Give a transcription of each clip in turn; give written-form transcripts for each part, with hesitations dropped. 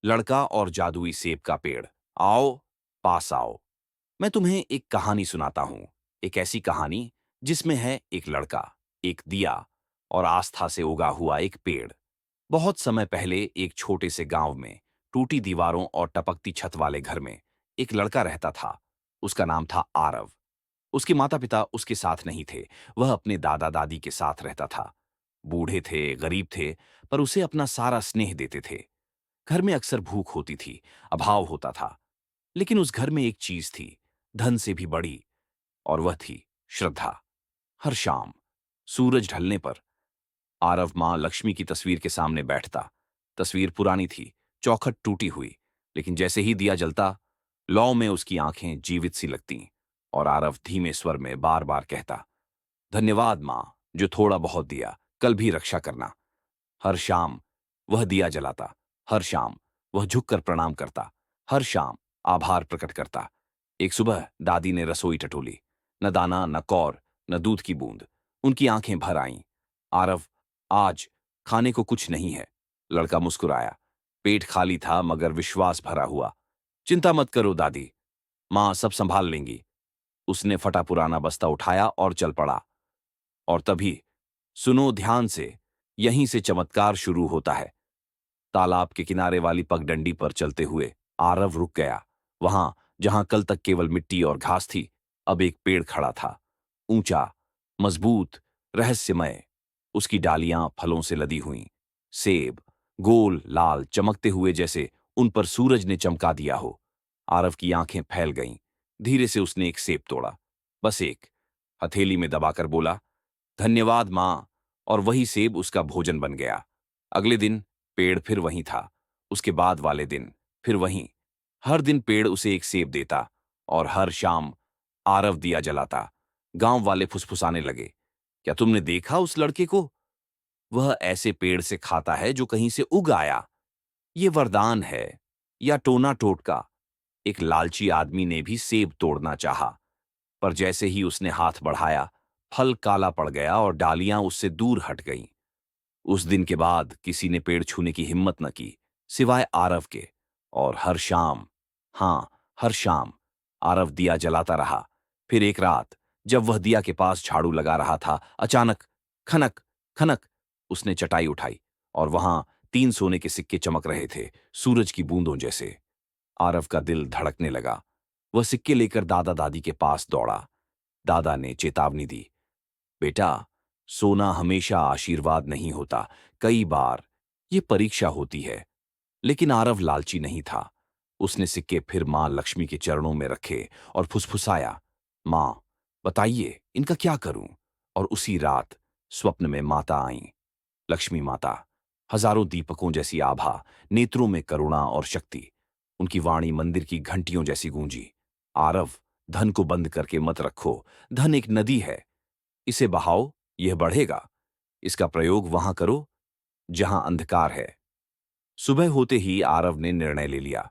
लड़का और जादुई सेब का पेड़। आओ, पास आओ। मैं तुम्हें एक कहानी सुनाता हूं। एक ऐसी कहानी जिसमें है एक लड़का, एक दिया और आस्था से उगा हुआ एक पेड़। बहुत समय पहले एक छोटे से गांव में, टूटी दीवारों और टपकती छत वाले घर में, एक लड़का रहता था। उसका नाम था आरव। उसके माता पिता उसके साथ नहीं थे। वह अपने दादा दादी के साथ रहता था। बूढ़े थे, गरीब थे, पर उसे अपना सारा स्नेह देते थे। घर में अक्सर भूख होती थी, अभाव होता था। लेकिन उस घर में एक चीज थी, धन से भी बड़ी, और वह थी श्रद्धा। हर शाम सूरज ढलने पर आरव मां लक्ष्मी की तस्वीर के सामने बैठता। तस्वीर पुरानी थी, चौखट टूटी हुई, लेकिन जैसे ही दिया जलता, लौ में उसकी आंखें जीवित सी लगतीं। और आरव धीमे स्वर में बार बार कहता, धन्यवाद मां, जो थोड़ा बहुत दिया, कल भी रक्षा करना। हर शाम वह दिया जलाता। हर शाम वह झुककर प्रणाम करता। हर शाम आभार प्रकट करता। एक सुबह दादी ने रसोई टटोली। न दाना, न कौर, न दूध की बूंद। उनकी आंखें भर आईं। आरव, आज खाने को कुछ नहीं है। लड़का मुस्कुराया। पेट खाली था मगर विश्वास भरा हुआ। चिंता मत करो दादी, मां सब संभाल लेंगी। उसने फटा पुराना बस्ता उठाया और चल पड़ा। और तभी, सुनो ध्यान से, यहीं से चमत्कार शुरू होता है। तालाब के किनारे वाली पगडंडी पर चलते हुए आरव रुक गया। वहां जहां कल तक केवल मिट्टी और घास थी, अब एक पेड़ खड़ा था। ऊंचा, मजबूत, रहस्यमय। उसकी डालियां फलों से लदी हुईं। सेब, गोल, लाल, चमकते हुए जैसे उन पर सूरज ने चमका दिया हो। आरव की आंखें फैल गईं। धीरे से उसने एक सेब तोड़ा। बस एक। हथेली में दबाकर बोला, धन्यवाद मां। और वही सेब उसका भोजन बन गया। अगले दिन पेड़ फिर वहीं था। उसके बाद वाले दिन फिर वहीं। हर दिन पेड़ उसे एक सेब देता। और हर शाम आरव दिया जलाता। गांव वाले फुसफुसाने लगे, क्या तुमने देखा उस लड़के को? वह ऐसे पेड़ से खाता है जो कहीं से उग आया। ये वरदान है या टोना टोटका? एक लालची आदमी ने भी सेब तोड़ना चाहा, पर जैसे ही उसने हाथ बढ़ाया, फल काला पड़ गया और डालियां उससे दूर हट गईं। उस दिन के बाद किसी ने पेड़ छूने की हिम्मत न की, सिवाय आरव के। और हर शाम, हाँ, हर शाम आरव दिया जलाता रहा। फिर एक रात, जब वह दिया के पास झाड़ू लगा रहा था, अचानक खनक खनक उसने चटाई उठाई और वहां 3 सोने के सिक्के चमक रहे थे, सूरज की बूंदों जैसे। आरव का दिल धड़कने लगा। वह सिक्के लेकर दादा दादी के पास दौड़ा। दादा ने चेतावनी दी, बेटा, सोना हमेशा आशीर्वाद नहीं होता, कई बार ये परीक्षा होती है। लेकिन आरव लालची नहीं था। उसने सिक्के फिर मां लक्ष्मी के चरणों में रखे और फुसफुसाया, मां, बताइए इनका क्या करूं? और उसी रात स्वप्न में माता आईं, लक्ष्मी माता। हजारों दीपकों जैसी आभा, नेत्रों में करुणा और शक्ति। उनकी वाणी मंदिर की घंटियों जैसी गूंजी, आरव, धन को बंद करके मत रखो। धन एक नदी है, इसे बहाओ, यह बढ़ेगा। इसका प्रयोग वहां करो जहां अंधकार है। सुबह होते ही आरव ने निर्णय ले लिया।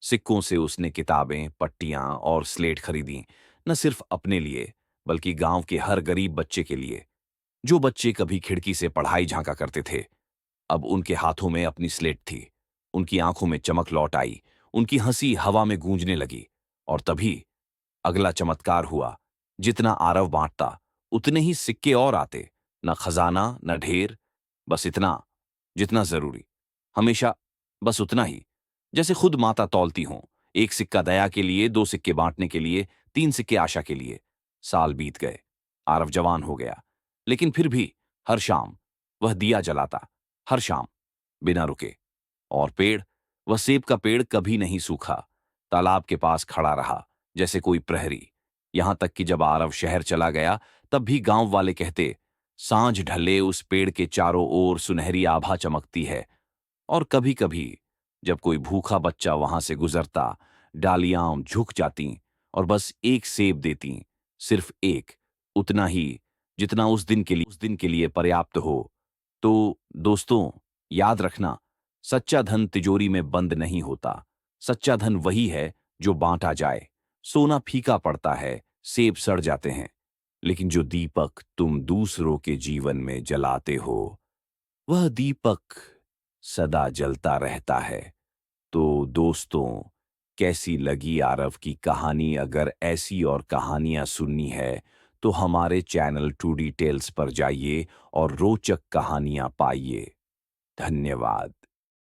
सिक्कों से उसने किताबें, पट्टियां और स्लेट खरीदी, न सिर्फ अपने लिए, बल्कि गांव के हर गरीब बच्चे के लिए। जो बच्चे कभी खिड़की से पढ़ाई झांका करते थे, अब उनके हाथों में अपनी स्लेट थी। उनकी आंखों में चमक लौट आई। उनकी हंसी हवा में गूंजने लगी। और तभी अगला चमत्कार हुआ। जितना आरव बांटता, उतने ही सिक्के और आते। न खजाना, न ढेर, बस इतना जितना जरूरी। हमेशा बस उतना ही, जैसे खुद माता तौलती हों। एक सिक्का दया के लिए, 2 सिक्के बांटने के लिए, 3 सिक्के आशा के लिए। साल बीत गए। आरव जवान हो गया। लेकिन फिर भी हर शाम वह दिया जलाता। हर शाम, बिना रुके। और पेड़, वह सेब का पेड़ कभी नहीं सूखा। तालाब के पास खड़ा रहा, जैसे कोई प्रहरी। यहां तक कि जब आरव शहर चला गया, तब भी गांव वाले कहते, सांझ ढले उस पेड़ के चारों ओर सुनहरी आभा चमकती है। और कभी कभी जब कोई भूखा बच्चा वहां से गुजरता, डालियां झुक जातीं और बस एक सेब देतीं। सिर्फ एक, उतना ही जितना उस दिन के लिए पर्याप्त हो। तो दोस्तों, याद रखना, सच्चा धन तिजोरी में बंद नहीं होता। सच्चा धन वही है जो बांटा जाए। सोना फीका पड़ता है, सेब सड़ जाते हैं, लेकिन जो दीपक तुम दूसरों के जीवन में जलाते हो, वह दीपक सदा जलता रहता है। तो दोस्तों, कैसी लगी आरव की कहानी? अगर ऐसी और कहानियां सुननी है तो हमारे चैनल टू डिटेल्स पर जाइए और रोचक कहानियां पाइए। धन्यवाद।